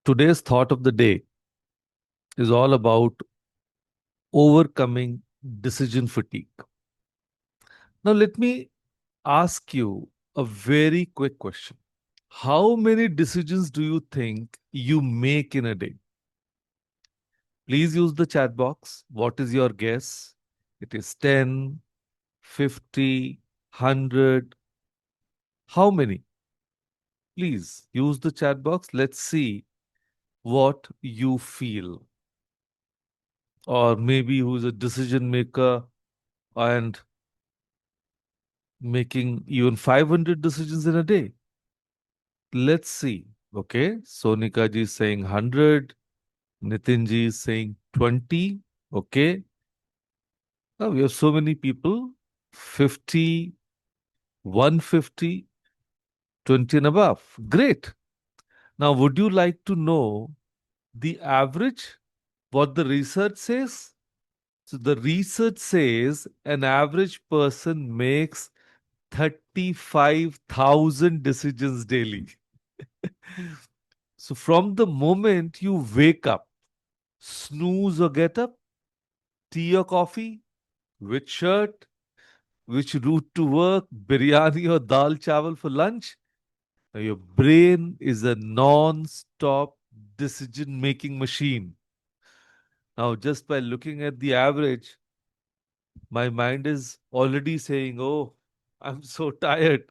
Today's thought of the day is all about overcoming decision fatigue. Now, let me ask you a very quick question. How many decisions do you think you make in a day? Please use the chat box. What is your guess? It is 10, 50, 100. How many? Please use the chat box. Let's see what you feel. Or maybe who's a decision maker and making even 500 decisions in a day. Let's see. Okay. Sonika ji is saying 100. Nitin ji is saying 20. Okay. Now we have so many people 50, 150, 20 and above. Great. Now, would you like to know the average? What the research says? So, the research says an average person makes 35,000 decisions daily. So, from the moment you wake up, snooze or get up, tea or coffee, which shirt, which route to work, biryani or dal chawal for lunch, now your brain is a non stop decision making machine. Now, just by looking at the average, my mind is already saying, oh, I'm so tired.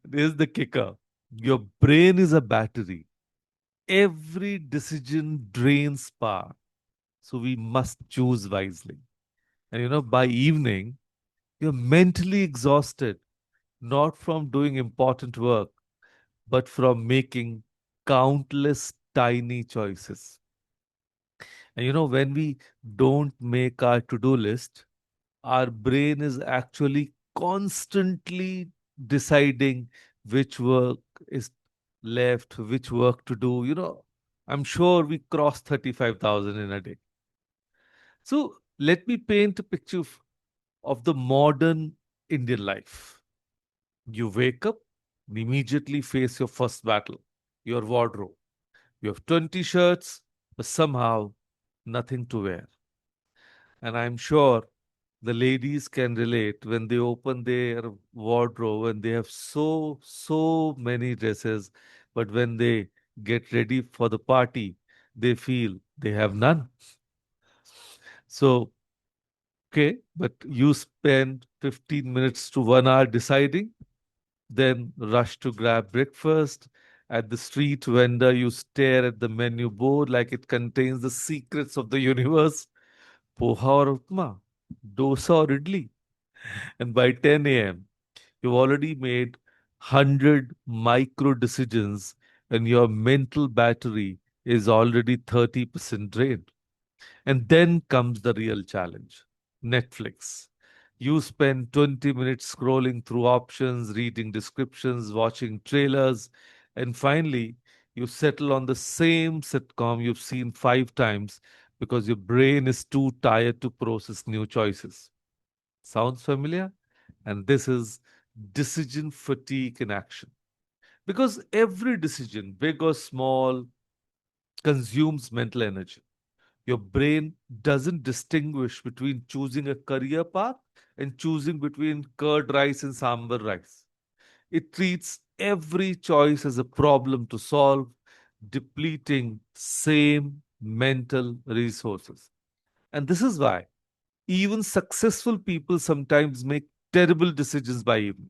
There's the kicker. Your brain is a battery. Every decision drains power. So we must choose wisely. And by evening, you're mentally exhausted, not from doing important work, but from making countless tiny choices. And when we don't make our to do list, our brain is actually constantly deciding which work is left, which work to do. I'm sure we cross 35,000 in a day. So let me paint a picture of the modern Indian life. You wake up and immediately face your first battle, your wardrobe. You have 20 shirts, but somehow nothing to wear. And I'm sure the ladies can relate when they open their wardrobe and they have so many dresses, but when they get ready for the party, they feel they have none. So, okay, but you spend 15 minutes to 1 hour deciding, then rush to grab breakfast. At the street vendor, you stare at the menu board like it contains the secrets of the universe. Poha or upma, dosa or idli. And by 10 a.m., you've already made 100 micro decisions and your mental battery is already 30% drained. And then comes the real challenge, Netflix. You spend 20 minutes scrolling through options, reading descriptions, watching trailers, and finally, you settle on the same sitcom you've seen 5 times because your brain is too tired to process new choices. Sounds familiar? And this is decision fatigue in action. Because every decision, big or small, consumes mental energy. Your brain doesn't distinguish between choosing a career path and choosing between curd rice and sambar rice. It treats every choice as a problem to solve, depleting same mental resources. And this is why even successful people sometimes make terrible decisions by evening.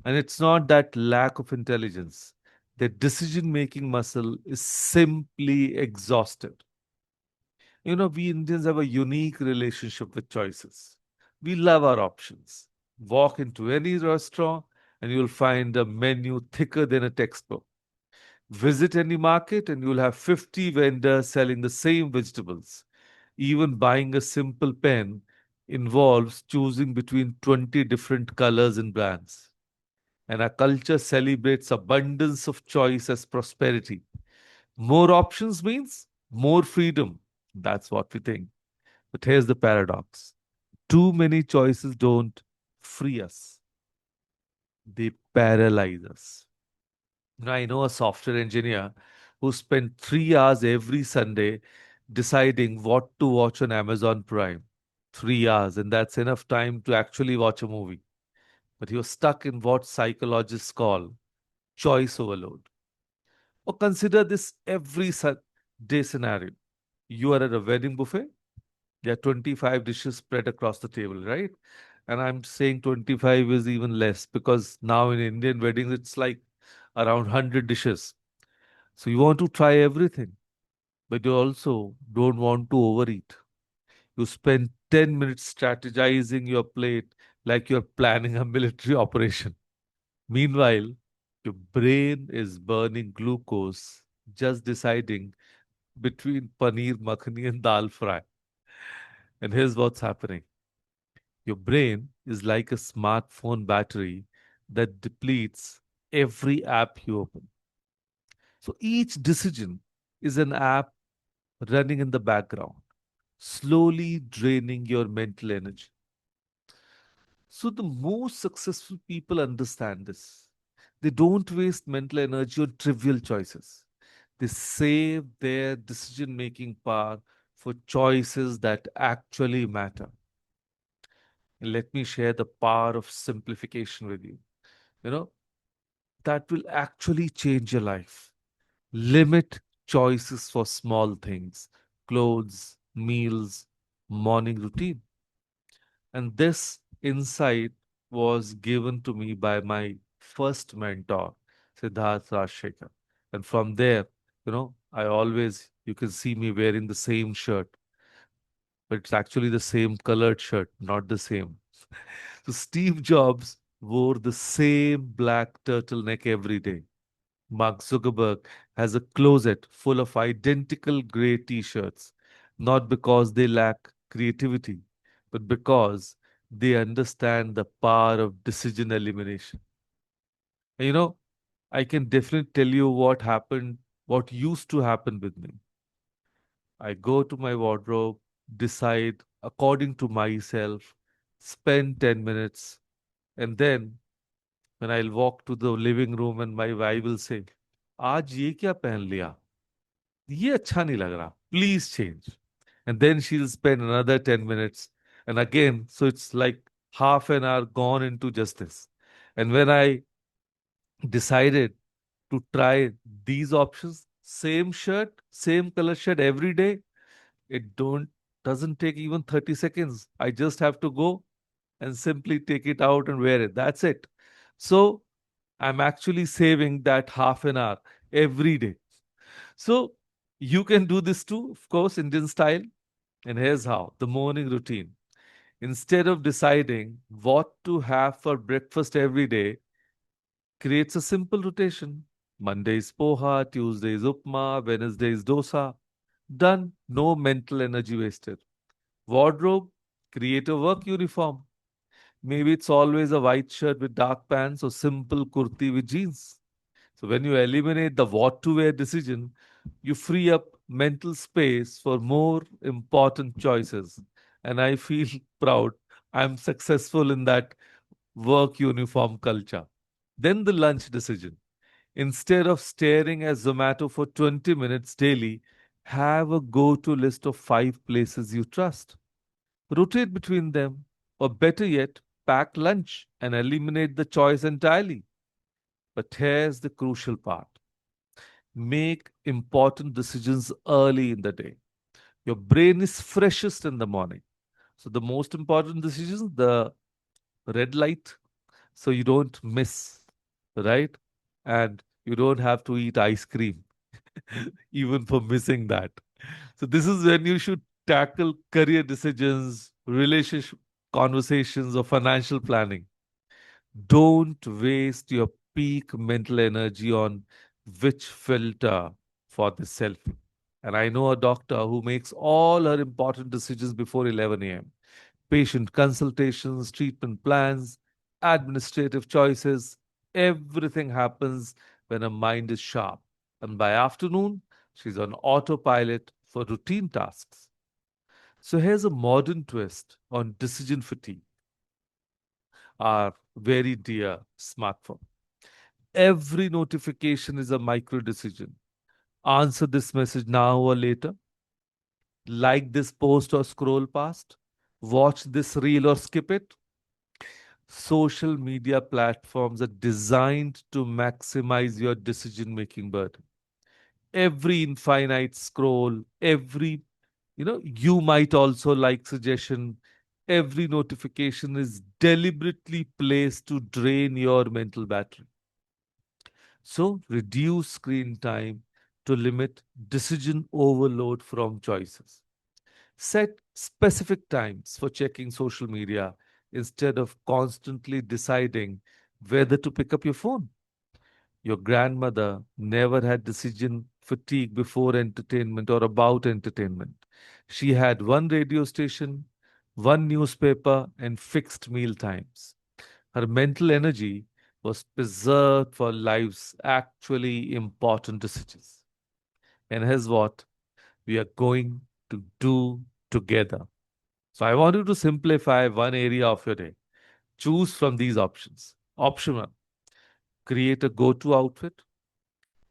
And it's not that lack of intelligence. Their decision making muscle is simply exhausted. We Indians have a unique relationship with choices. We love our options. Walk into any restaurant and you'll find a menu thicker than a textbook. Visit any market and you'll have 50 vendors selling the same vegetables. Even buying a simple pen involves choosing between 20 different colors and brands. And our culture celebrates abundance of choice as prosperity. More options means more freedom. That's what we think. But here's the paradox: too many choices don't free us, they paralyze us. I know a software engineer who spend 3 hours every Sunday deciding what to watch on Amazon Prime. 3 hours, and that's enough time to actually watch a movie. But you're stuck in what psychologists call choice overload. Or consider this day scenario. You are at a wedding buffet, there are 25 dishes spread across the table, right? And I'm saying 25 is even less because now in Indian weddings, it's like around 100 dishes. So you want to try everything, but you also don't want to overeat. You spend 10 minutes strategizing your plate like you're planning a military operation. Meanwhile, your brain is burning glucose just deciding between paneer makhani and dal fry. And here's what's happening. Your brain is like a smartphone battery that depletes every app you open. So each decision is an app running in the background, slowly draining your mental energy. So the most successful people understand this. They don't waste mental energy on trivial choices. They save their decision making power for choices that actually matter. Let me share the power of simplification with you. You know, that will actually change your life. Limit choices for small things, clothes, meals, morning routine. And this insight was given to me by my first mentor, Siddharth Rajshekar. And from there, I always, you can see me wearing the same shirt, but it's actually the same colored shirt, not the same. So Steve Jobs wore the same black turtleneck every day. Mark Zuckerberg has a closet full of identical gray t shirts, not because they lack creativity, but because they understand the power of decision elimination. And I can definitely tell you what used to happen with me. I go to my wardrobe, decide according to myself, spend 10 minutes, and then when I'll walk to the living room and my wife will say, आज ये क्या पहन लिया? ये अच्छा नहीं लग रहा. Please change. And then she'll spend another 10 minutes. And again, so it's like half an hour gone into just this. And when I decided to try these options, same shirt, same color shirt every day, it don't doesn't take even 30 seconds. I just have to go and simply take it out and wear it. That's it. So I'm actually saving that half an hour every day. So you can do this too, of course, Indian style. And here's how the morning routine. Instead of deciding what to have for breakfast every day, creates a simple rotation. Monday is poha, Tuesday is upma, Wednesday is dosa. Done. No mental energy wasted. Wardrobe, create a work uniform. Maybe it's always a white shirt with dark pants or simple kurti with jeans. So when you eliminate the what to wear decision, you free up mental space for more important choices. And I feel proud I'm successful in that work uniform culture. Then the lunch decision. Instead of staring at Zomato for 20 minutes daily, have a go to list of 5 places you trust. Rotate between them, or better yet, pack lunch and eliminate the choice entirely. But here's the crucial part: make important decisions early in the day. Your brain is freshest in the morning. So, the most important decisions, the red light, so you don't miss, right? And you don't have to eat ice cream, even for missing that. So, this is when you should tackle career decisions, relationship conversations, or financial planning. Don't waste your peak mental energy on which filter for the selfie. And I know a doctor who makes all her important decisions before 11 a.m. Patient consultations, treatment plans, administrative choices, everything happens when her mind is sharp. And by afternoon, she's on autopilot for routine tasks. So here's a modern twist on decision fatigue, our very dear smartphone. Every notification is a micro decision. Answer this message now or later. Like this post or scroll past. Watch this reel or skip it. Social media platforms are designed to maximize your decision making burden. Every infinite scroll, every, you might also like suggestion, every notification is deliberately placed to drain your mental battery. So reduce screen time to limit decision overload from choices. Set specific times for checking social media instead of constantly deciding whether to pick up your phone. Your grandmother never had decision fatigue before entertainment or about entertainment. She had one radio station, one newspaper, and fixed meal times. Her mental energy was preserved for life's actually important decisions. And here's what we are going to do together. So I want you to simplify one area of your day. Choose from these options. Option one, create a go to outfit.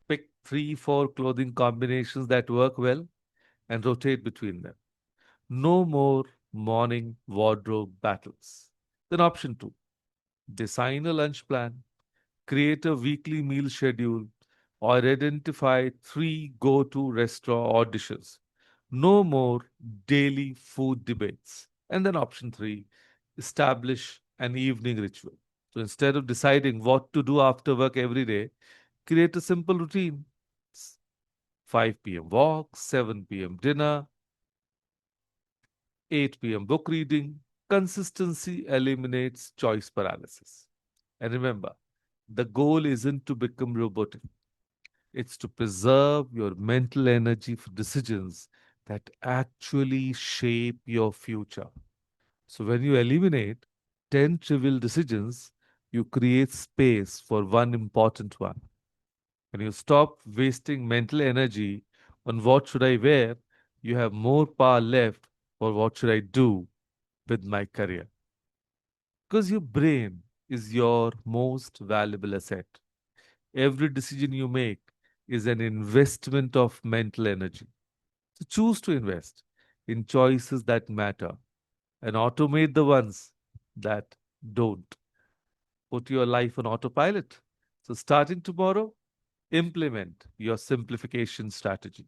Pick three, four clothing combinations that work well and rotate between them. No more morning wardrobe battles. Then option two, design a lunch plan, create a weekly meal schedule, or identify three go to restaurant or dishes. No more daily food debates. And then option three, establish an evening ritual. So instead of deciding what to do after work every day, create a simple routine. 5 p.m. walk, 7 p.m. dinner, 8 p.m. book reading. Consistency eliminates choice paralysis. And remember, the goal isn't to become robotic. It's to preserve your mental energy for decisions that actually shape your future. So when you eliminate 10 trivial decisions, you create space for one important one. When you stop wasting mental energy on what should I wear, you have more power left for what should I do with my career. Because your brain is your most valuable asset. Every decision you make is an investment of mental energy. So choose to invest in choices that matter and automate the ones that don't. Put your life on autopilot. So starting tomorrow, implement your simplification strategy.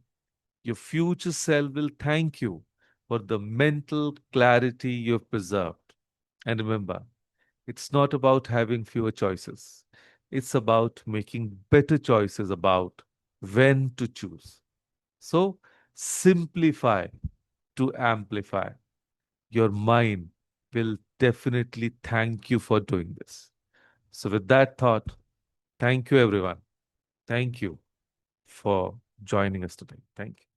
Your future self will thank you for the mental clarity you've preserved. And remember, it's not about having fewer choices. It's about making better choices about when to choose. So simplify to amplify. Your mind will definitely thank you for doing this. So, with that thought, thank you, everyone. Thank you for joining us today. Thank you.